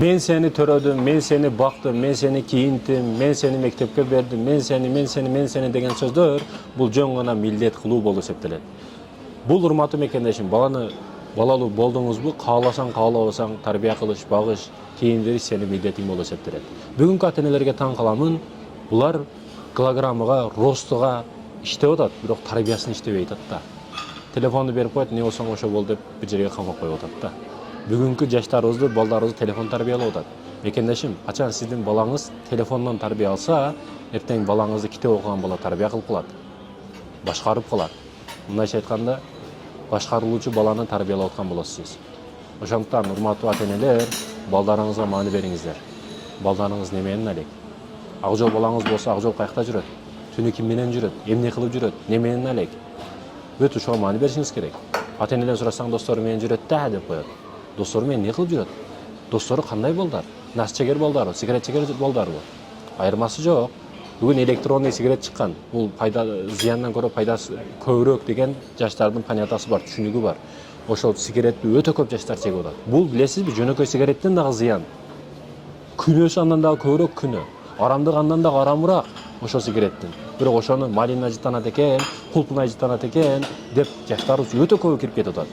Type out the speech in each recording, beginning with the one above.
Men seni төрөдүm, men seni бактым, men seni кийинтим, men seni мектепке бердим, men seni деген сөздөр бул жөн гана милдет кылуу болуп эсептелет. Бул урматтуу мекендешим, балалуу болдуңузбу, кааласаң, каалабасаң тарбия кылыш, багыш, кийиндириш сени милдетиң болуп эсептелет. Бүгүнкү ата-энелерге таң каламын, булар килограммага, ростуга иштеп атат, бирок тарбиясын иштебей атат да. Телефонду берип коет, не болсоң ошо бол деп бир жерге камап коюп атат да. Бүгүнкү жаштарыбызды, балдарыбызды телефон тарбиялап атат. Мекендешим, качан сиздин балаңыз телефондон тарбия алса, эртең балаңызды китеп окуган бала тарбия кылып калат. Башкарып калат. Мындайча айтканда, башкарылуучу баланы тарбиялап аткан болосуз. Ошондуктан, урматтуу ата-энелер, балдарыңызга маани бериңиздер. Балдарыңыз неменен алек? Ак жол балаңыз болсо, ак жол каякта жүрөт? Түнү ким менен жүрөт? Эмне кылып жүрөт? Неменен алек? Өтө ошого маани беришиңиз керек. Ата-энеден сурасаң, достору менен жүрөт да деп коет. Достору менен не кылып жүрөт? Достору кандай балдар? Нас чегер балдарбы, сигарет чегер балдарбы? Айырмасы жок. Бүгүн электронный сигарет чыккан. Бул зыяндан көрө пайдасы көбүрөөк деген жаштардын понятиясы бар, түшүнүгү бар. Ошол сигаретти өтө көп жаштар чегип атат. Бул билесизби, жөнөкөй сигареттен дагы зыян. Күнөөсү андан дагы көбүрөөк күнөө. Арамдык андан дагы арамыраак ошол сигареттин. Бирок ошону малина ажыттанат экен, кулпун ажыттанат экен деп жаштарыбыз өтө көп кирип кетип атат.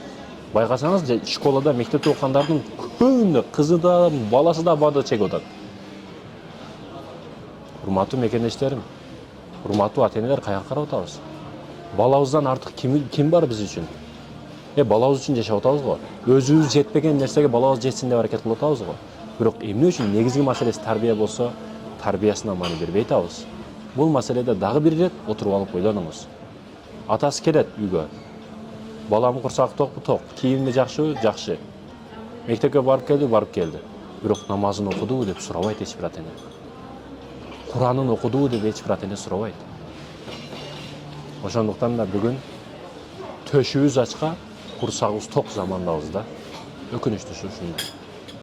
Байкасаңыз, школада, мектепте окугандардын көбүнө кызы да, баласы да барды чегип атат. Урматтуу мекендештерим, урматтуу ата-энелер, каяка карап атабыз? Балабыздан артык ким бар биз үчүн? Балабыз үчүн жашап атабыз го. Өзүбүз жетпеген нерсеге балабыз жетсин деп аракет кылып атабыз го. Бирок эмне үчүн негизги маселеси тарбия болсо, тарбиясына маани бербей атабыз? Бул маселеде дагы бир ирет отуруп алып ойлонуңуз. Атасы келет үйгө. Балам курсак токпу? Ток. Кийими жакшыбы? Жакшы. Мектепке барып келди. Бирок намазын окудубу деп сурабайт эч бир ата-эне. Куранын окудубу деп эч бир ата-эне сурабайт. Ошондуктан да бүгүн төшүбүз ачка, курсагыбыз ток замандабыз да. Өкүнүчтүүсү ушундай.